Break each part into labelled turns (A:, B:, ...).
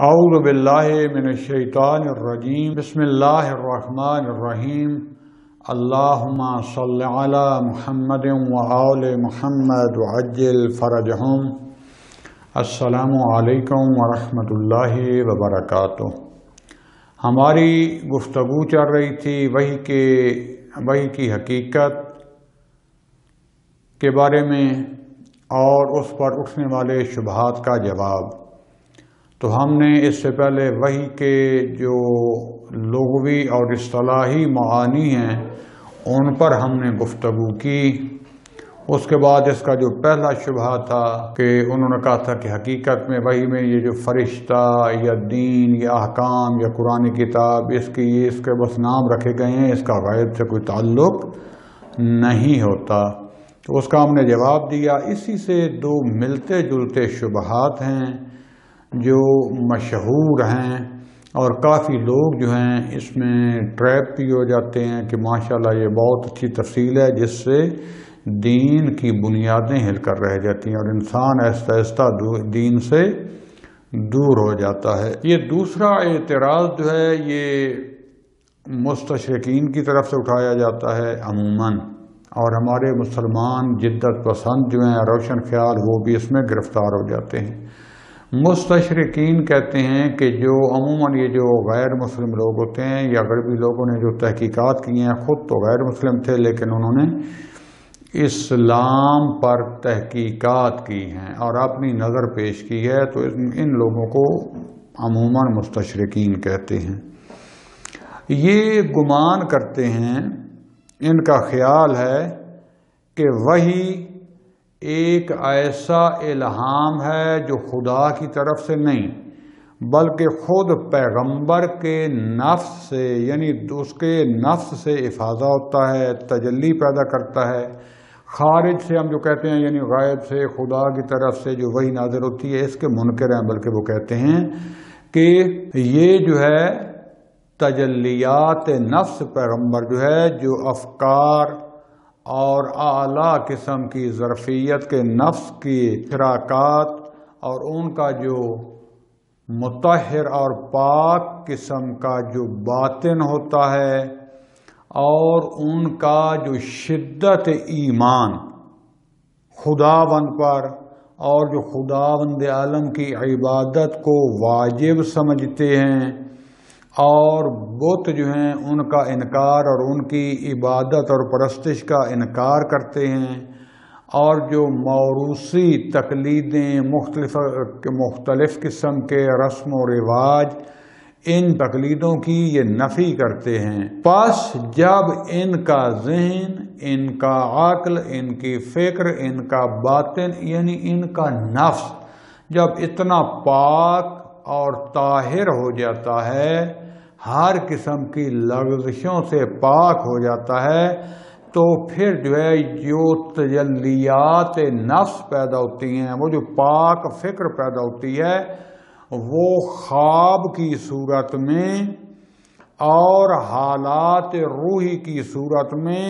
A: اعوذ باللہ من الشیطان الرجیم بسم اللہ الرحمن الرحیم اللہم صل علی محمد وآل محمد وعجل فرجہم۔ السلام علیکم ورحمۃ اللہ وبرکاتہ۔ ہماری گفتگو چل رہی تھی وحی کی حقیقت کے بارے میں اور اس پر اٹھنے والے شبہات کا جواب۔ تو ہم نے اس سے پہلے وحی کے جو لغوی اور اصطلاحی معانی ہیں ان پر ہم نے گفتگو کی۔ اس کے بعد اس کا جو پہلا شبہ تھا کہ انہوں نے کہا تھا کہ حقیقت میں وحی میں یہ جو فرشتہ یا دین یا احکام یا قرآن کتاب اس کے بس نام رکھے گئے ہیں، اس کا غیب سے کوئی تعلق نہیں ہوتا۔ تو اس کا ہم نے جواب دیا۔ اسی سے دو ملتے جلتے شبہات ہیں جو مشہور ہیں اور کافی لوگ جو ہیں اس میں ٹریپ بھی ہو جاتے ہیں کہ ماشاءاللہ یہ بہت اچھی تفصیل ہے جس سے دین کی بنیادیں ہل کر رہ جاتی ہیں اور انسان آہستہ آہستہ دین سے دور ہو جاتا ہے۔ یہ دوسرا اعتراض جو ہے یہ مستشرقین کی طرف سے اٹھایا جاتا ہے عموماً، اور ہمارے مسلمان جدت پسند جو ہیں روشن خیال وہ بھی اس میں گرفتار ہو جاتے ہیں۔ مستشرقین کہتے ہیں کہ جو عموماً یہ جو غیر مسلم لوگ ہوتے ہیں یا غربی لوگوں نے جو تحقیقات کی ہیں، خود تو غیر مسلم تھے لیکن انہوں نے اسلام پر تحقیقات کی ہیں اور اپنی نظر پیش کی ہے، تو ان لوگوں کو عموماً مستشرقین کہتے ہیں۔ یہ گمان کرتے ہیں، ان کا خیال ہے کہ وحی ایک ایسا الہام ہے جو خدا کی طرف سے نہیں بلکہ خود پیغمبر کے نفس سے، یعنی اس کے نفس سے افاضہ ہوتا ہے، تجلی پیدا کرتا ہے۔ خارج سے ہم جو کہتے ہیں یعنی غائب سے، خدا کی طرف سے جو وحی نازل ہوتی ہے اس کے منکر ہیں، بلکہ وہ کہتے ہیں کہ یہ جو ہے تجلیات نفس پیغمبر جو ہے جو افکار اور اعلیٰ قسم کی ظرفیت کے نفس کی شراکات اور ان کا جو مطہر اور پاک قسم کا جو باطن ہوتا ہے اور ان کا جو شدت ایمان خداوند پر اور جو خداوند عالم کی عبادت کو واجب سمجھتے ہیں اور بت جو ہیں ان کا انکار اور ان کی عبادت اور پرستش کا انکار کرتے ہیں، اور جو موروثی تقلیدیں مختلف قسم کے رسم و رواج ان تقلیدوں کی یہ نفی کرتے ہیں۔ پس جب ان کا ذہن، ان کا عقل، ان کی فکر، ان کا باطن یعنی ان کا نفس جب اتنا پاک اور طاہر ہو جاتا ہے، ہر قسم کی لغزشوں سے پاک ہو جاتا ہے، تو پھر جو ہے جو تجلیات نفس پیدا ہوتی ہیں، وہ جو پاک فکر پیدا ہوتی ہے، وہ خواب کی صورت میں اور حالات روحی کی صورت میں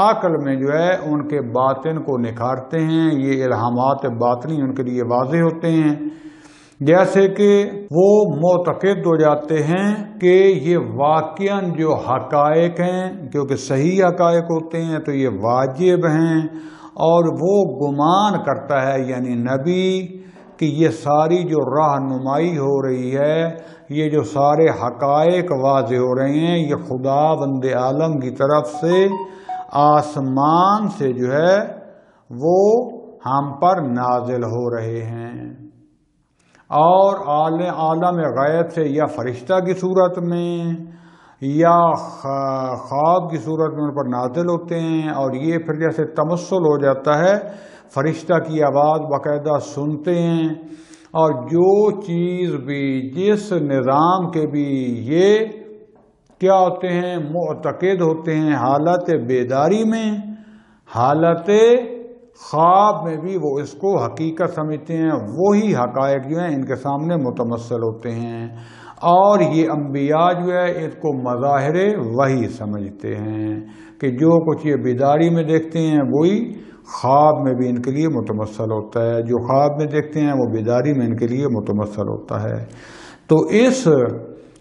A: عقل میں جو ہے ان کے باطن کو نکھارتے ہیں۔ یہ الہامات باطنی ان کے لیے واضح ہوتے ہیں، جیسے کہ وہ معتقد ہو جاتے ہیں کہ یہ واقعاً جو حقائق ہیں، کیونکہ صحیح حقائق ہوتے ہیں تو یہ واجب ہیں، اور وہ گمان کرتا ہے یعنی نبی کہ یہ ساری جو رہنمائی ہو رہی ہے، یہ جو سارے حقائق واضح ہو رہے ہیں، یہ خداوند عالم کی طرف سے آسمان سے جو ہے وہ ہم پر نازل ہو رہے ہیں، اور عالم غیب سے یا فرشتہ کی صورت میں یا خواب کی صورت میں ان پر نازل ہوتے ہیں، اور یہ پھر جیسے تمثل ہو جاتا ہے، فرشتہ کی آواز باقاعدہ سنتے ہیں، اور جو چیز بھی جس نظام کے بھی یہ کیا ہوتے ہیں معتقد ہوتے ہیں حالت بیداری میں، حالت خواب میں بھی وہ اس کو حقیقت سمجھتے ہیں، وہی حقائق جو ہیں ان کے سامنے متمثل ہوتے ہیں، اور یہ انبیاء جو ہے اس کو مظاہر وحی سمجھتے ہیں کہ جو کچھ یہ بیداری میں دیکھتے ہیں وہی خواب میں بھی ان کے لیے متمثل ہوتا ہے، جو خواب میں دیکھتے ہیں وہ بیداری میں ان کے لیے متمثل ہوتا ہے۔ تو اس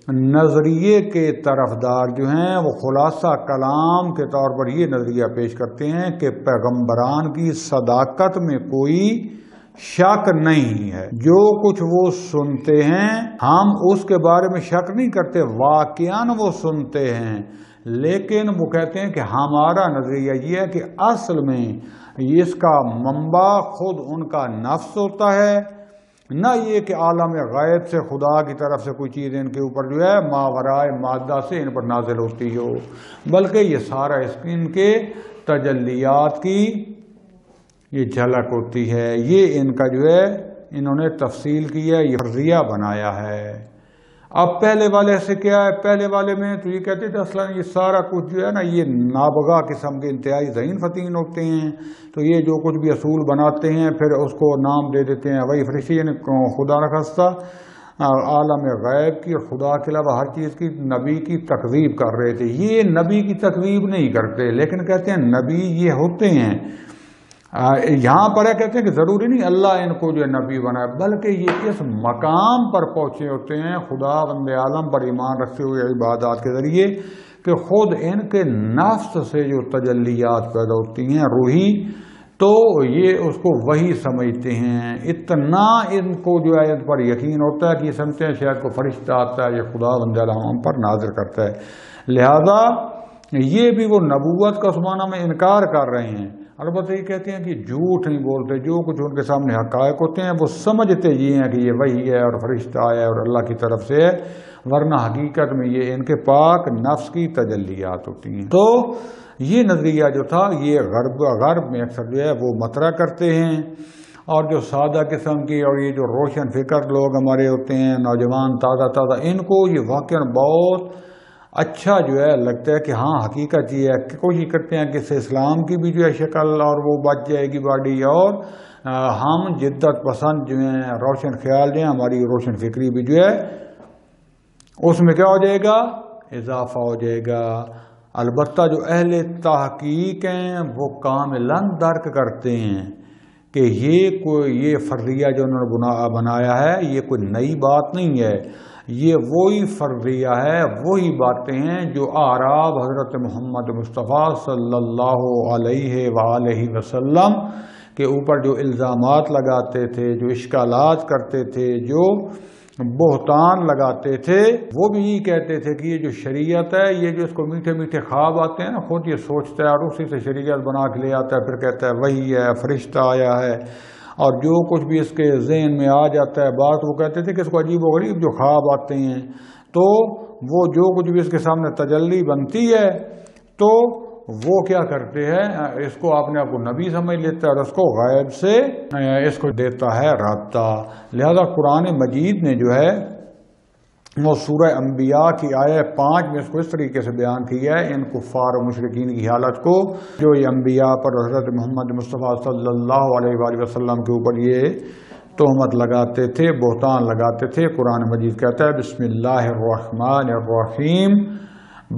A: نظریے کے طرفدار جو ہیں وہ خلاصہ کلام کے طور پر یہ نظریہ پیش کرتے ہیں کہ پیغمبران کی صداقت میں کوئی شک نہیں ہے، جو کچھ وہ سنتے ہیں ہم اس کے بارے میں شک نہیں کرتے، واقعاً وہ سنتے ہیں، لیکن وہ کہتے ہیں کہ ہمارا نظریہ یہ ہے کہ اصل میں اس کا منبع خود ان کا نفس ہوتا ہے، نہ یہ کہ عالم غیب سے خدا کی طرف سے کوئی چیز ان کے اوپر جو ہے ماورائے مادہ سے ان پر نازل ہوتی ہو، بلکہ یہ سارا ان کے تجلیات کی یہ جھلک ہوتی ہے۔ یہ ان کا جو ہے انہوں نے تفصیل کی ہے، یہ فرضیہ بنایا ہے۔ اب پہلے والے سے کیا ہے؟ پہلے والے میں تو یہ کہتے تھے اصلا یہ سارا کچھ جو ہے نا یہ نابغہ قسم کے انتہائی ذہین فتین ہوتے ہیں، تو یہ جو کچھ بھی اصول بناتے ہیں پھر اس کو نام دے دیتے ہیں وہی فرشتے، یعنی خدا نخواستہ عالم غیب کی اور خدا کے علاوہ ہر چیز کی نبی کی تکذیب کر رہے تھے۔ یہ نبی کی تکذیب نہیں کرتے، لیکن کہتے ہیں نبی یہ ہوتے ہیں۔ یہاں پر ہے کہتے ہیں کہ ضروری نہیں اللہ ان کو جو نبی بنائے، بلکہ یہ اس مقام پر پہنچے ہوتے ہیں خدا بند عالم پر ایمان رکھتے ہوئے عبادات کے ذریعے کہ خود ان کے نفس سے جو تجلیات پیدا ہوتی ہیں روحی، تو یہ اس کو وہی سمجھتے ہیں۔ اتنا ان کو جو ہے ان پر یقین ہوتا ہے کہ یہ سمجھتے ہیں شاید کو فرشتہ آتا ہے، یہ خدا بند عالم پر نازل کرتا ہے، لہذا یہ بھی وہ نبوت کا اس معنی میں انکار کر رہے ہیں۔ البتہ یہ کہتے ہیں کہ جھوٹ نہیں بولتے، جو کچھ ان کے سامنے حقائق ہوتے ہیں وہ سمجھتے یہ ہیں کہ یہ وحی ہے اور فرشتہ آیا ہے اور اللہ کی طرف سے ہے، ورنہ حقیقت میں یہ ان کے پاک نفس کی تجلیات ہوتی ہیں۔ تو یہ نظریہ جو تھا یہ غرب میں اکثر جو ہے وہ مطرح کرتے ہیں، اور جو سادہ قسم کی اور یہ جو روشن فکر لوگ ہمارے ہوتے ہیں نوجوان تازہ ان کو یہ واقعا بہت اچھا جو ہے لگتا ہے کہ ہاں حقیقت یہ ہے، کہ کوشش کرتے ہیں کہ اس سے اسلام کی بھی جو ہے شکل اور وہ بچ جائے گی باڈی، اور ہم جدت پسند جو ہیں روشن خیال جو ہیں ہماری روشن فکری بھی جو ہے اس میں کیا ہو جائے گا، اضافہ ہو جائے گا۔ البتہ جو اہل تحقیق ہیں وہ کاملاً درک کرتے ہیں کہ یہ فرضیہ جو انہوں نے بنایا ہے یہ کوئی نئی بات نہیں ہے، یہ وہی فرضیہ ہے، وہی باتیں ہیں جو اعراب حضرت محمد مصطفیٰ صلی اللہ علیہ وآلہ وسلم کے اوپر جو الزامات لگاتے تھے، جو اشکالات کرتے تھے، جو بہتان لگاتے تھے، وہ بھی یہی کہتے تھے کہ یہ جو شریعت ہے، یہ جو اس کو میٹھے میٹھے خواب آتے ہیں نا، خود یہ سوچتا ہے اور اسی سے شریعت بنا کے لے آتا ہے، پھر کہتا ہے وہی ہے، فرشتہ آیا ہے، اور جو کچھ بھی اس کے ذہن میں آ جاتا ہے بات، وہ کہتے تھے کہ اس کو عجیب و غریب جو خواب آتے ہیں، تو وہ جو کچھ بھی اس کے سامنے تجلی بنتی ہے تو وہ کیا کرتے ہیں، اس کو اپنے آپ کو نبی سمجھ لیتا ہے اور اس کو غیب سے اس کو دیتا ہے رابطہ۔ لہذا قرآن مجید نے جو ہے وہ سورہ انبیاء کی آیت 5 میں اس کو اس طریقے سے بیان کیا ہے ان کفار و مشرکین کی حالت کو، جو یہ انبیاء پر حضرت محمد مصطفیٰ صلی اللہ علیہ وآلہ وسلم کے اوپر یہ تہمت لگاتے تھے، بہتان لگاتے تھے۔ قرآن مجید کہتا ہے بسم اللہ الرحمن الرحیم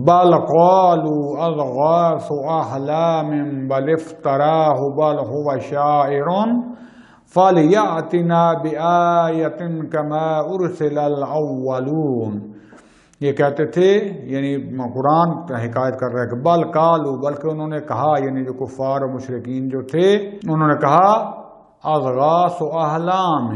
A: بل قالوا اضغاث احلام بل افتراہ بل هو شاعر فَلْيَأْتِنَا بِآیَةٍ كَمَا أُرْسِلَ الْأَوَّلُونَ، یہ کہتے تھے، یعنی قرآن حکایت کر رہا ہے کہ بل قالوا، بلکہ انہوں نے کہا، یعنی جو کفار و مشرکین جو تھے انہوں نے کہا اضغاث احلام،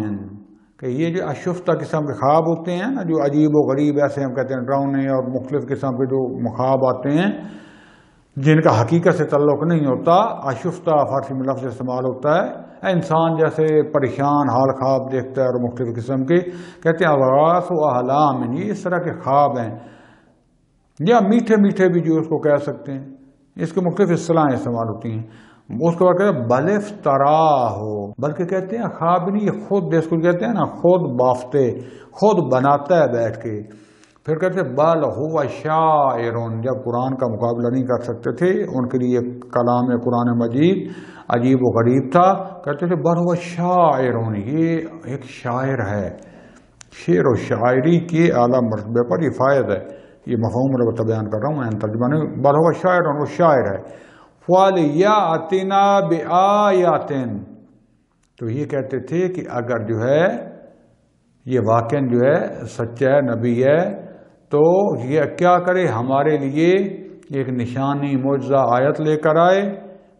A: کہ یہ جو اشفتہ قسم کے خواب ہوتے ہیں نا، جو عجیب و غریب ایسے ہم کہتے ہیں ڈراؤنے اور مختلف قسم کے جو خواب آتے ہیں جن کا حقیقت سے تعلق نہیں ہوتا، اشفتہ فارسی میں لفظ استعمال ہوتا ہے، انسان جیسے پریشان حال خواب دیکھتا ہے اور مختلف قسم کے، کہتے ہیں اضغاث و احلام، یہ اس طرح کے خواب ہیں، یا میٹھے میٹھے بھی جو اس کو کہہ سکتے ہیں، اس کے مختلف اصطلاحیں استعمال ہوتی ہیں۔ اس کے بعد کہتے ہیں بل افتراہ، بلکہ کہتے ہیں خواب نہیں، یہ خود اس کو کہتے ہیں نا خود بافتے، خود بناتا ہے بیٹھ کے۔ پھر کہتے ہیں بل هو شاعر، جب قرآن کا مقابلہ نہیں کر سکتے تھے ان کے لیے کلام قرآن مجید عجیب و غریب تھا، کہتے تھے بل هو شاعر، یہ ایک شاعر ہے، شعر و شاعری کے اعلیٰ مرتبے پر یہ فائد ہے، یہ مفہوم البتہ بیان کر رہا ہوں میں ترجمہ نہیں، بل هو شاعر، وہ شاعر ہے۔ فَلْيَأْتِنَا بِآیَةٍ، تو یہ کہتے تھے کہ اگر جو ہے یہ واقعاً جو ہے سچا نبی ہے، تو یہ کیا کرے، ہمارے لیے ایک نشانی معجزہ آیت لے کر آئے،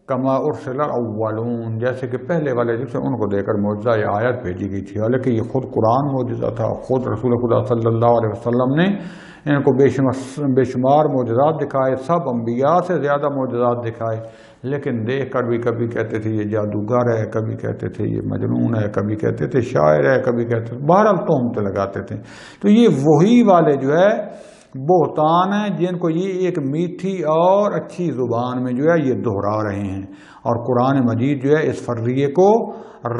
A: کما ارسل الاولون، جیسے کہ پہلے والے جب سے ان کو دے کر معجزہ یا آیت بھیجی گئی تھی، حالانکہ یہ خود قرآن معجزہ تھا، خود رسول خدا صلی اللہ علیہ وسلم نے ان کو بے شمار معجزات دکھائے، سب انبیاء سے زیادہ معجزات دکھائے، لیکن دیکھ کر بھی کبھی کہتے تھے یہ جادوگر ہے، کبھی کہتے تھے یہ مجنون ہے، کبھی کہتے تھے شاعر ہے، کبھی کہتے تھے، بہرحال تہمتیں لگاتے تھے۔ تو یہ وہی والے جو ہے بہتان ہیں جن کو یہ ایک میٹھی اور اچھی زبان میں جو ہے یہ دہرا رہے ہیں، اور قرآن مجید جو ہے اس فرضیے کو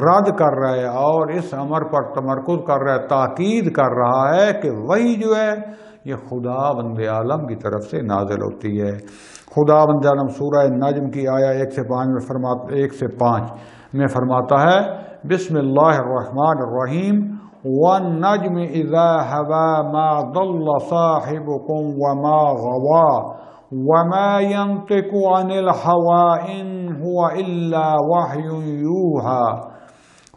A: رد کر رہا ہے اور اس امر پر تمرکز کر رہا ہے، تاکید کر رہا ہے کہ وہی جو ہے یہ خدا بند عالم کی طرف سے نازل ہوتی ہے۔ خدا بند عالم سورہ نجم کی آیا 1 سے 5 میں فرماتا ہے، بسم اللہ الرحمن الرحیم، وَالنَّجْمِ إِذَا هَوَى مَا ضَلَّ صَاحِبُكُمْ وَمَا غَوَى وَمَا يَنطِقُ عَنِ الْهَوَىٰ إِنْ هُوَ إِلَّا وَحْيٌ يُوحَىٰ۔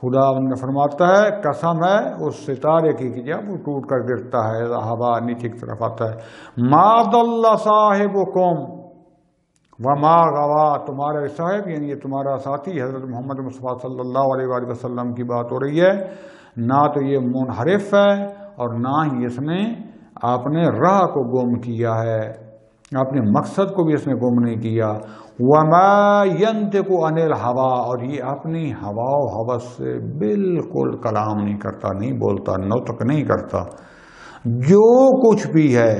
A: خدا نے فرماتا ہے قسم ہے اس ستارے کی کہ جب وہ ٹوٹ کر گرتا ہے، ہوا نیچے کی طرف آتا ہے، مَا ضَلَّ صَاحِبُكُمْ وَمَا غَوَىٰ، تمہارا صاحب یعنی یہ تمہارا ساتھی حضرت محمد مصطفیٰ صلی اللہ علیہ وآلہ وسلم کی بات ہو رہی ہے، نہ تو یہ منحرف ہے اور نہ ہی اس نے اپنے راہ کو گم کیا ہے، اپنے مقصد کو بھی اس نے گم نہیں کیا۔ وَمَا يَنطِقُ عَنِ الْهَوَىٰ، اور یہ اپنی ہوا و ہوس سے بالکل کلام نہیں کرتا، نہیں بولتا، نطق نہیں کرتا، جو کچھ بھی ہے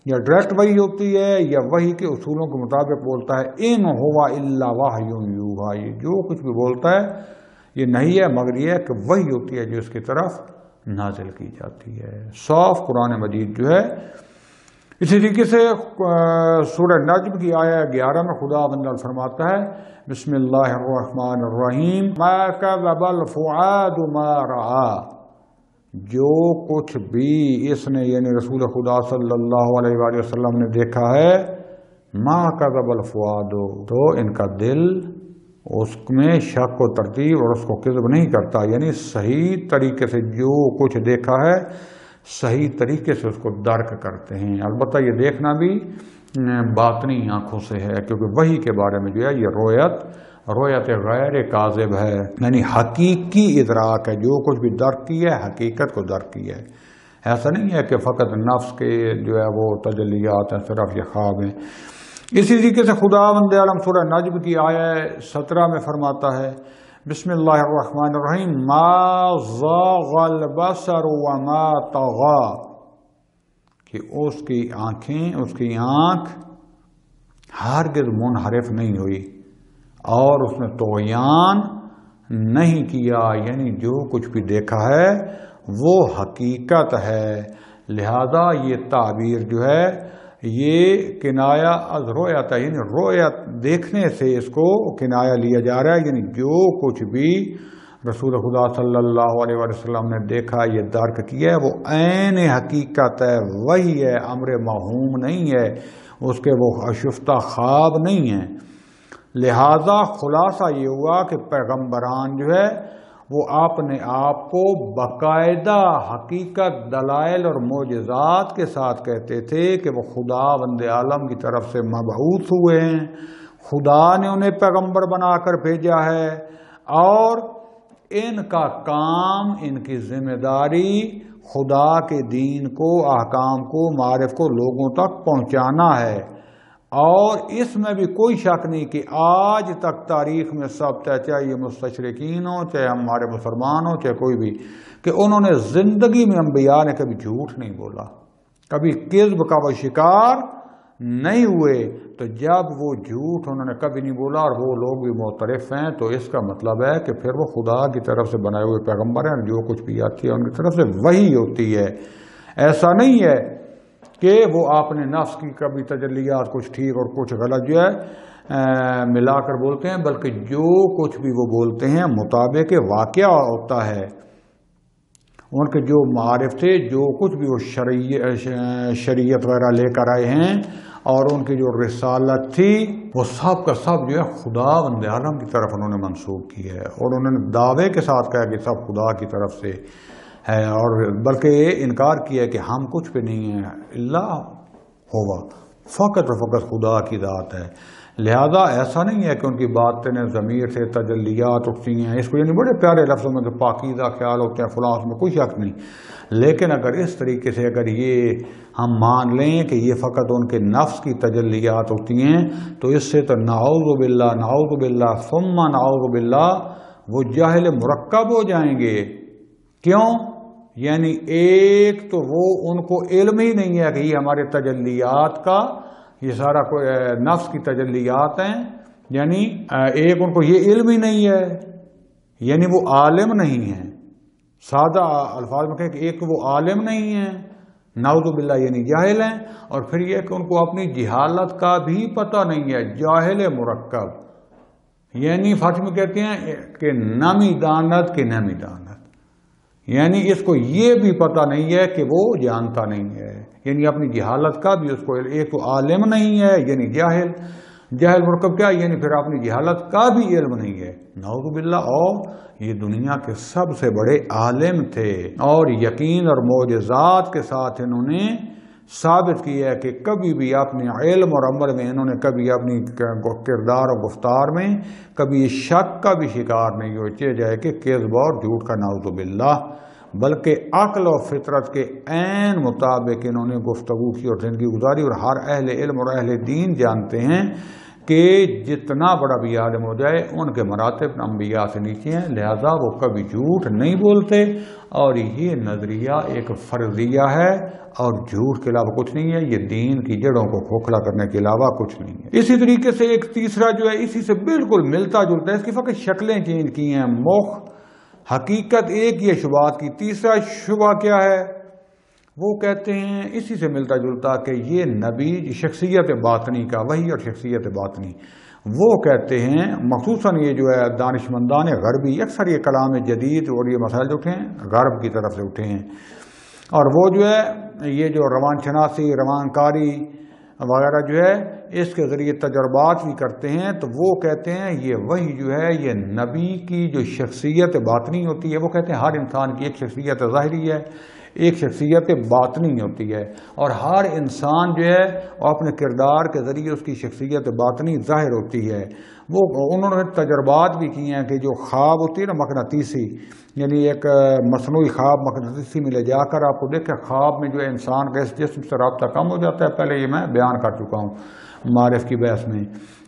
A: یا ڈائریکٹ وحی ہوتی ہے یا وحی کے اصولوں کے مطابق بولتا ہے، ان ہوا الا وحی یوحیٰ، یہ جو کچھ بھی بولتا ہے یہ نہیں ہے مگر یہ ہے کہ وحی ہوتی ہے جو اس کی طرف نازل کی جاتی ہے۔ صاف قرآن مجید جو ہے۔ اسی طریقے سے سورہ نجم کی آیہ 11 میں خدا بند فرماتا ہے، بسم اللہ الرحمن الرحیم، ما کذب الفؤاد ما رأى، جو کچھ بھی اس نے یعنی رسول خدا صلی اللہ علیہ وآلہ وسلم نے دیکھا ہے، ما کذب الفؤاد، تو ان کا دل اس میں شک و تردید اور اس کو کذب نہیں کرتا، یعنی صحیح طریقے سے جو کچھ دیکھا ہے صحیح طریقے سے اس کو درک کرتے ہیں۔ البتہ یہ دیکھنا بھی باطنی آنکھوں سے ہے، کیونکہ وحی کے بارے میں جو ہے یہ رویت غیر کاذب ہے، یعنی حقیقی ادراک ہے، جو کچھ بھی درک کی ہے حقیقت کو درک کی ہے، ایسا نہیں ہے کہ فقط نفس کے جو ہے وہ تجلیات ہیں، صرف یہ خواب ہیں۔ اسی طریقے سے خدا بند عالم سورہ نجم کی آیہ 17 میں فرماتا ہے، بسم اللہ الرحمن الرحیم، ما زاغ البصر وما طغى، کہ اس کی آنکھیں، اس کی آنکھ ہرگز منحرف نہیں ہوئی اور اس نے طغیان نہیں کیا، یعنی جو کچھ بھی دیکھا ہے وہ حقیقت ہے۔ لہذا یہ تعبیر جو ہے یہ کنایہ از رویت ہے، یعنی رویت دیکھنے سے اس کو کنایہ لیا جا رہا ہے، یعنی جو کچھ بھی رسول خدا صلی اللہ علیہ وسلم نے دیکھا یہ درک کیا ہے وہ عین حقیقت ہے، وہی ہے، امر موہوم نہیں ہے، اس کے وہ اشفتہ خواب نہیں ہیں۔ لہذا خلاصہ یہ ہوا کہ پیغمبران جو ہے وہ اپنے آپ کو باقاعدہ حقیقت، دلائل اور معجزات کے ساتھ کہتے تھے کہ وہ خدا بند عالم کی طرف سے مبعوث ہوئے ہیں، خدا نے انہیں پیغمبر بنا کر بھیجا ہے، اور ان کا کام، ان کی ذمہ داری خدا کے دین کو، احکام کو، معارف کو لوگوں تک پہنچانا ہے۔ اور اس میں بھی کوئی شک نہیں کہ آج تک تاریخ میں ثبت ہے، چاہے یہ مستشرقین ہوں، چاہے ہمارے مسلمان ہوں، چاہے کوئی بھی، کہ انہوں نے زندگی میں انبیاء نے کبھی جھوٹ نہیں بولا، کبھی کذب کا وہ شکار نہیں ہوئے۔ تو جب وہ جھوٹ انہوں نے کبھی نہیں بولا اور وہ لوگ بھی معترف ہیں، تو اس کا مطلب ہے کہ پھر وہ خدا کی طرف سے بنائے ہوئے پیغمبر ہیں، جو کچھ بھی آتی ہے ان کی طرف سے وہی ہوتی ہے۔ ایسا نہیں ہے کہ وہ اپنے نفس کی کبھی تجلیات کچھ ٹھیک اور کچھ غلط جو ہے ملا کر بولتے ہیں، بلکہ جو کچھ بھی وہ بولتے ہیں مطابق واقعہ ہوتا ہے۔ ان کے جو معارف تھے، جو کچھ بھی وہ شریعت وغیرہ لے کر آئے ہیں اور ان کی جو رسالت تھی وہ سب کا سب جو ہے خدا بند عالم کی طرف انہوں نے منسوب کی ہے، اور انہوں نے دعوے کے ساتھ کہا کہ سب خدا کی طرف سے ہے، اور بلکہ انکار کیا کہ ہم کچھ بھی نہیں ہیں، اللہ ہوا، فقط و فقط خدا کی ذات ہے۔ لہذا ایسا نہیں ہے کہ ان کی باتیں ضمیر سے تجلیات اٹھتی ہیں، اس کو یعنی بڑے پیارے لفظوں میں کہ پاکیزہ خیال ہوتے ہیں فلاں، اس میں کوئی شک نہیں، لیکن اگر اس طریقے سے اگر یہ ہم مان لیں کہ یہ فقط ان کے نفس کی تجلیات ہوتی ہیں تو اس سے تو نعوذ باللہ ثم نعوذ باللہ وہ جاہل مرکب ہو جائیں گے۔ کیوں؟ یعنی ایک تو وہ ان کو علم ہی نہیں ہے کہ یہ ہمارے تجلیات کا، یہ سارا کوئی نفس کی تجلیات ہیں، یعنی ایک ان کو یہ علم ہی نہیں ہے، یعنی وہ عالم نہیں ہے۔ سادہ الفاظ میں کہیں کہ ایک وہ عالم نہیں ہے، نعوذ باللہ یعنی جاہل ہیں، اور پھر یہ کہ ان کو اپنی جہالت کا بھی پتہ نہیں ہے، جاہل مرکب، یعنی فارسی میں کہتے ہیں کہ نمی دانت کہ نمی دانت، یعنی اس کو یہ بھی پتہ نہیں ہے کہ وہ جانتا نہیں ہے، یعنی اپنی جہالت کا بھی اس کو، ایک تو عالم نہیں ہے یعنی جاہل مرکب کیا، یعنی پھر اپنی جہالت کا بھی علم نہیں ہے، نعوذ باللہ۔ اور یہ دنیا کے سب سے بڑے عالم تھے، اور یقین اور معجزات کے ساتھ انہوں نے ثابت کیا ہے کہ کبھی بھی اپنے علم اور عمل میں انہوں نے کبھی اپنی کردار اور گفتار میں کبھی شک کا بھی شکار نہیں ہوتے جائے کہ کذب اور جھوٹ کا، نعوذ باللہ، بلکہ عقل و فطرت کے عین مطابق انہوں نے گفتگو کی اور زندگی گزاری، اور ہر اہل علم اور اہل دین جانتے ہیں کہ جتنا بڑا بھی عالم ہو جائے ان کے مراتب انبیاء سے نیچے ہیں، لہذا وہ کبھی جھوٹ نہیں بولتے، اور یہ نظریہ ایک فرضیہ ہے اور جھوٹ کے علاوہ کچھ نہیں ہے، یہ دین کی جڑوں کو کھوکھلا کرنے کے علاوہ کچھ نہیں ہے۔ اسی طریقے سے ایک تیسرا جو ہے اسی سے بالکل ملتا جلتا ہے، اس کی فقط شکلیں چینج کی ہیں، حقیقت ایک یہ شبہات کی۔ تیسرا شبہ کیا ہے؟ وہ کہتے ہیں اسی سے ملتا جلتا کہ یہ نبی شخصیت باطنی کا، وحی اور شخصیت باطنی، وہ کہتے ہیں مخصوصاً یہ جو ہے دانشمندان غربی، اکثر یہ کلام جدید اور یہ مسائل جو اٹھے ہیں غرب کی طرف سے اٹھے ہیں، اور وہ جو ہے یہ جو روان شناسی، روان کاری وغیرہ جو ہے اس کے ذریعے تجربات بھی کرتے ہیں، تو وہ کہتے ہیں یہ وہی جو ہے یہ نبی کی جو شخصیت باطنی ہوتی ہے، وہ کہتے ہیں ہر انسان کی ایک شخصیت ظاہری ہے، ایک شخصیت باطنی ہوتی ہے، اور ہر انسان جو ہے وہ اپنے کردار کے ذریعے اس کی شخصیت باطنی ظاہر ہوتی ہے۔ وہ انہوں نے تجربات بھی کیے ہیں کہ جو خواب ہوتی ہے نا مقناطیسی، یعنی ایک مصنوعی خواب مقناطیسی میں لے جا کر آپ کو دیکھیں خواب میں جو ہے انسان کا اس جسم سے رابطہ کم ہو جاتا ہے، پہلے یہ میں بیان کر چکا ہوں معارف کی بحث میں،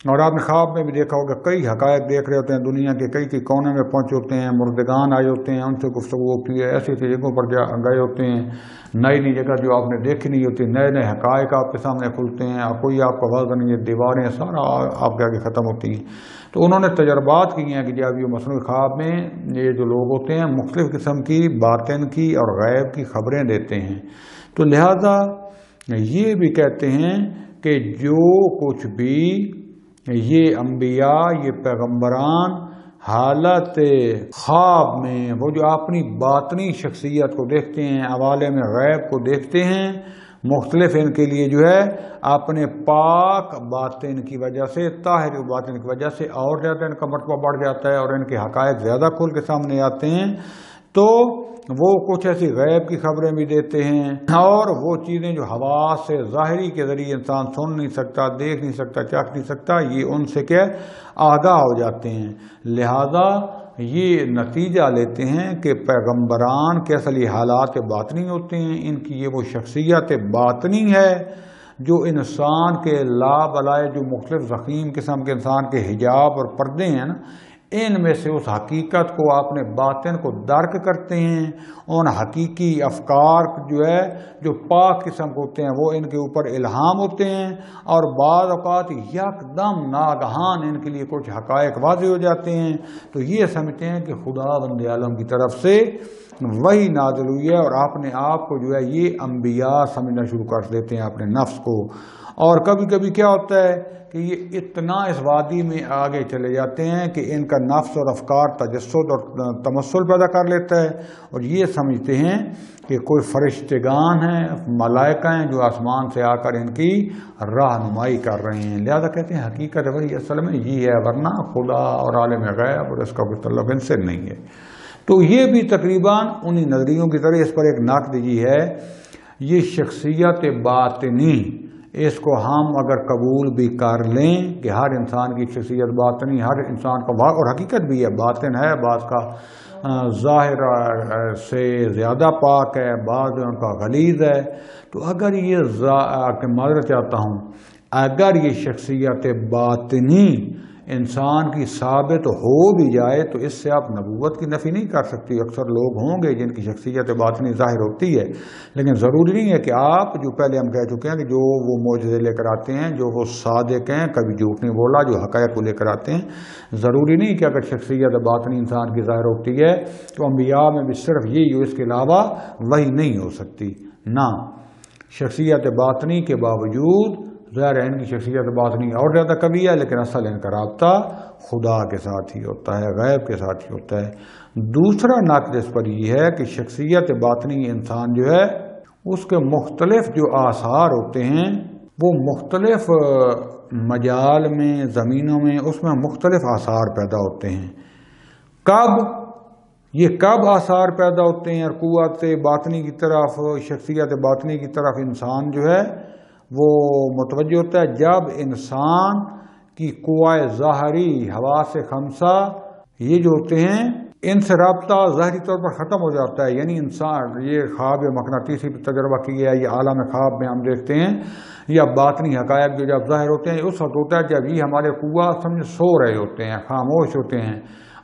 A: اور آپ نے خواب میں بھی دیکھا ہوگا کئی حقائق دیکھ رہے ہوتے ہیں، دنیا کے کئی کونے میں پہنچے ہوتے ہیں، مردگان آئے ہوتے ہیں، ان سے گفتگو ہوتی ہے، ایسی ایسی جگہوں پر گئے ہوتے ہیں، نئی نئی جگہ جو آپ نے دیکھی نہیں ہوتی، نئے نئے حقائق آپ کے سامنے کھلتے ہیں، کوئی آپ کا وزن نہیں ہے، دیواریں سارا آپ کے آگے ختم ہوتی ہیں۔ تو انہوں نے تجربات کی ہیں کہ جب یہ مصنوعی خواب میں یہ جو لوگ ہوتے ہیں مختلف قسم کی باطن کی اور غیب کی خبریں دیتے ہیں، تو لہذا یہ بھی کہتے ہیں کہ جو کچھ بھی یہ انبیاء، یہ پیغمبران حالت خواب میں وہ جو اپنی باطنی شخصیت کو دیکھتے ہیں، عوالم غیب کو دیکھتے ہیں، مختلف ان کے لیے جو ہے اپنے پاک باطن کی وجہ سے، طاہر باطن کی وجہ سے اور زیادہ ان کا مرتبہ بڑھ جاتا ہے اور ان کے حقائق زیادہ کھل کے سامنے آتے ہیں، تو وہ کچھ ایسی غیب کی خبریں بھی دیتے ہیں، اور وہ چیزیں جو حواس سے ظاہری کے ذریعے انسان سن نہیں سکتا، دیکھ نہیں سکتا، چکھ نہیں سکتا، یہ ان سے کیا آگاہ ہو جاتے ہیں۔ لہذا یہ نتیجہ لیتے ہیں کہ پیغمبران کے اصلی حالات باطنی ہوتے ہیں، ان کی یہ وہ شخصیت باطنی ہے جو انسان کے لا بلائے، جو مختلف ضخیم قسم کے انسان کے حجاب اور پردے ہیں نا، ان میں سے اس حقیقت کو اپنے باطن کو درک کرتے ہیں، ان حقیقی افکار جو ہے جو پاک قسم کے ہوتے ہیں وہ ان کے اوپر الہام ہوتے ہیں، اور بعض اوقات یکدم ناگہان ان کے لیے کچھ حقائق واضح ہو جاتے ہیں، تو یہ سمجھتے ہیں کہ خدا بند عالم کی طرف سے وہی نازل ہوئی ہے، اور اپنے آپ کو جو ہے یہ انبیاء سمجھنا شروع کر دیتے ہیں اپنے نفس کو۔ اور کبھی کبھی کیا ہوتا ہے کہ یہ اتنا اس وادی میں آگے چلے جاتے ہیں کہ ان کا نفس اور افکار تجسد اور تمثل پیدا کر لیتا ہے، اور یہ سمجھتے ہیں کہ کوئی فرشتگان ہیں، ملائکہ ہیں جو آسمان سے آ کر ان کی رہنمائی کر رہے ہیں، لہذا کہتے ہیں حقیقت وہی اصل میں یہ ہے، ورنہ خدا اور عالم غیب اور اس کا کوئی تعلق ان سے نہیں ہے۔ تو یہ بھی تقریباً انہی نظریوں کی طرح اس پر ایک نقد یہ ہے، یہ شخصیت باطنی، اس کو ہم اگر قبول بھی کر لیں کہ ہر انسان کی شخصیت باطنی، ہر انسان کا، اور حقیقت بھی ہے، باطن ہے، بعض کا ظاہر سے زیادہ پاک ہے، بعض ان کا غلیظ ہے، تو اگر یہ معذرت چاہتا ہوں، اگر یہ شخصیت باطنی انسان کی ثابت ہو بھی جائے تو اس سے آپ نبوت کی نفی نہیں کر سکتی۔ اکثر لوگ ہوں گے جن کی شخصیت باطنی ظاہر ہوتی ہے، لیکن ضروری نہیں ہے کہ آپ، جو پہلے ہم کہہ چکے ہیں کہ جو وہ معجزے لے کر آتے ہیں، جو وہ صادق ہیں، کبھی جھوٹ نہیں بولا، جو حقائق کو لے کر آتے ہیں، ضروری نہیں کہ اگر شخصیت باطنی انسان کی ظاہر ہوتی ہے تو انبیاء میں بھی صرف یہی ہو، اس کے علاوہ وہی نہیں ہو سکتی۔ نہ، شخصیت باطنی کے باوجود ظاہر ہے ان کی شخصیت باطنی اور زیادہ کبھی ہے، لیکن اصل ان کا رابطہ خدا کے ساتھ ہی ہوتا ہے، غیب کے ساتھ ہی ہوتا ہے۔ دوسرا نقد اس پر یہ ہے کہ شخصیت باطنی انسان جو ہے اس کے مختلف جو آثار ہوتے ہیں وہ مختلف مجال میں، زمینوں میں، اس میں مختلف آثار پیدا ہوتے ہیں۔ کب آثار پیدا ہوتے ہیں اور قوت باطنی کی طرف، شخصیت باطنی کی طرف انسان جو ہے وہ متوجہ ہوتا ہے؟ جب انسان کی قوائے ظاہری، حواس خمسہ، یہ جو ہوتے ہیں ان سے رابطہ ظاہری طور پر ختم ہو جاتا ہے۔ یعنی انسان، یہ خواب مقناطیسی تجربہ کیا ہے، یہ عالم خواب میں ہم دیکھتے ہیں، یا باطنی حقائق جو جب ظاہر ہوتے ہیں اس وقت ہوتا ہے جب یہ ہمارے قوت سمجھ سو رہے ہوتے ہیں، خاموش ہوتے ہیں،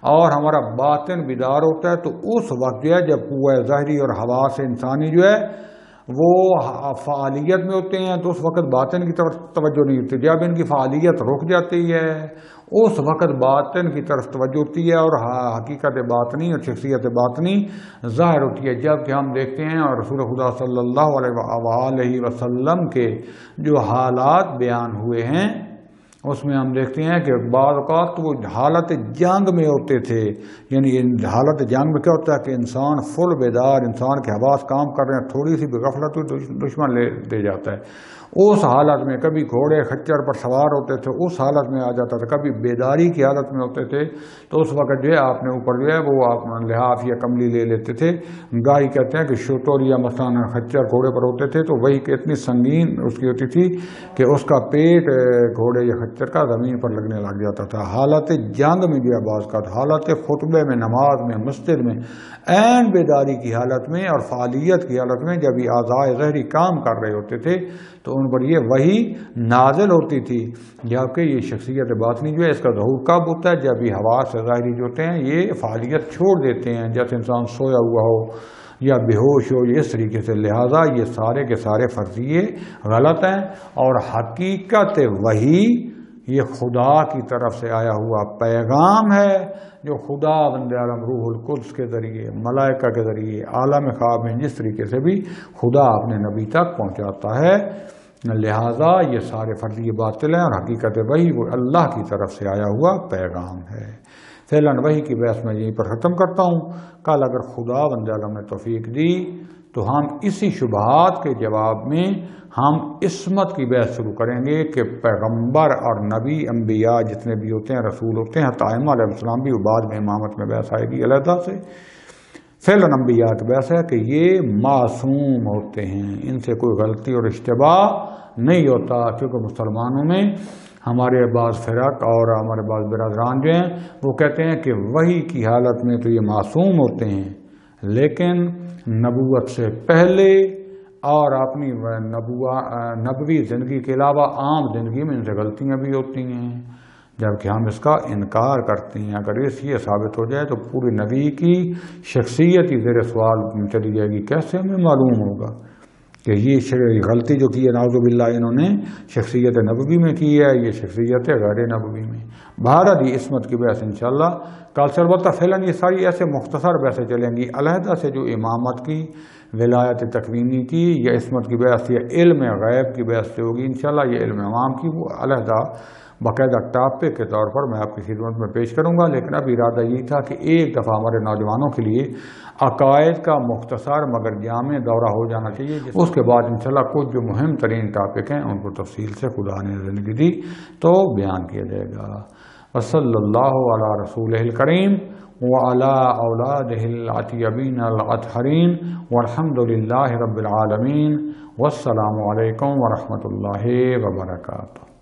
A: اور ہمارا باطن بیدار ہوتا ہے، تو اس وقت جو ہے جب قوہ ظاہری اور حواس انسانی جو ہے وہ فعالیت میں ہوتے ہیں تو اس وقت باطن کی طرف توجہ نہیں ہوتی۔ جب ان کی فعالیت رک جاتی ہے اس وقت باطن کی طرف توجہ ہوتی ہے اور حقیقت باطنی اور شخصیت باطنی ظاہر ہوتی ہے۔ جب کہ ہم دیکھتے ہیں اور رسول خدا صلی اللہ علیہ وسلم کے جو حالات بیان ہوئے ہیں اس میں ہم دیکھتے ہیں کہ بعض اوقات وہ حالت جنگ میں ہوتے تھے۔ یعنی حالت جنگ میں کیا ہوتا ہے کہ انسان فل بیدار، انسان کے حواس کام کر رہے ہیں، تھوڑی سی بھی غفلت ہوئی دشمن لے دے جاتا ہے۔ اس حالت میں کبھی گھوڑے خچر پر سوار ہوتے تھے، اس حالت میں آ جاتا تھا، کبھی بیداری کی حالت میں ہوتے تھے تو اس وقت جو ہے آپ نے اوپر جو ہے وہ آپ لحاف یا کملی لے لیتے تھے۔ گائے کہتے ہیں کہ شتر یا مثلا خچر گھوڑے پر ہوتے تھے تو وہی کہ اتنی سنگین اس کی ہوتی تھی کہ اس کا پیٹ گھوڑے یا خچر کا زمین پر لگنے لگ جاتا تھا۔ حالت جنگ میں جو ہے بعض کا، حالت خطبے میں، نماز میں، مسجد میں، عین بیداری کی حالت میں اور فعالیت کی حالت میں جب یہ اعضائے ظاہری کام کر رہے ہوتے تھے تو ان پر یہ وحی نازل ہوتی تھی۔ جبکہ یہ شخصیت باطنی جو ہے اس کا ظہور کب ہوتا ہے؟ جب یہ حواس ظاہری جو ہوتے ہیں یہ فعالیت چھوڑ دیتے ہیں، جیسے انسان سویا ہوا ہو یا بے ہوش ہو، اس طریقے سے۔ لہٰذا یہ سارے کے سارے فرضیے غلط ہیں، اور حقیقت وحی یہ خدا کی طرف سے آیا ہوا پیغام ہے جو خدا بند عالم روح القدس کے ذریعے، ملائکہ کے ذریعے، عالم خواب میں جس طریقے سے بھی خدا اپنے نبی تک پہنچاتا ہے۔ لہٰذا یہ سارے فرضیے باطل ہیں اور حقیقت وحی وہ اللہ کی طرف سے آیا ہوا پیغام ہے۔ فعلاً وحی کی بحث میں یہیں پر ختم کرتا ہوں۔ کل اگر خدا بند عالم نے توفیق دی تو ہم اسی شبہات کے جواب میں ہم عصمت کی بحث شروع کریں گے کہ پیغمبر اور نبی، انبیاء جتنے بھی ہوتے ہیں، رسول ہوتے ہیں، حتی ائمہ علیہ السلام بھی، وہ بعد میں امامت میں بحث آئے گی علیحدہ سے۔ فعلاً انبیاء کی بحث ہے کہ یہ معصوم ہوتے ہیں، ان سے کوئی غلطی اور اشتباہ نہیں ہوتا، کیونکہ مسلمانوں میں ہمارے بعض فرق اور ہمارے بعض برادران جو ہیں وہ کہتے ہیں کہ وحی کی حالت میں تو یہ معصوم ہوتے ہیں، لیکن نبوت سے پہلے اور اپنی نبوی زندگی کے علاوہ عام زندگی میں ان سے غلطیاں بھی ہوتی ہیں، جبکہ ہم اس کا انکار کرتے ہیں۔ اگر یہ ثابت ہو جائے تو پوری نبی کی شخصیت ہی زیر سوال چلی جائے گی۔ کیسے ہمیں معلوم ہوگا کہ یہ غلطی جو کی ہے نعوذ باللہ انہوں نے شخصیت نبوی میں کی ہے، یہ شخصیت غیر نبوی میں؟ بہرحال یہ عصمت کی بحث انشاءاللہ کل سے، البتہ فعلاً یہ ساری ایسے مختصر بحثیں چلیں گی۔ علیحدہ سے جو امامت کی، ولایت تکوینی کی یا عصمت کی بحث یا علم غیب کی بحث سے ہوگی انشاءاللہ، یہ علم عوام کی وہ علیحدہ باقاعدہ ٹاپک کے طور پر میں آپ کی خدمت میں پیش کروں گا۔ لیکن اب ارادہ یہی تھا کہ ایک دفعہ ہمارے نوجوانوں کے لیے عقائد کا مختصر مگر جامع دورہ ہو جانا چاہیے، اس کے بعد انشاءاللہ کچھ جو مہم ترین ٹاپک ہیں ان کو تفصیل سے خدا نے زندگی دی تو بیان کیا جائے گا۔ وصلی اللہ علی رسولہ الکریم وعلى أولاده الأطيبين الأطهرين والحمد لله رب العالمين والسلام عليكم ورحمة الله وبركاته.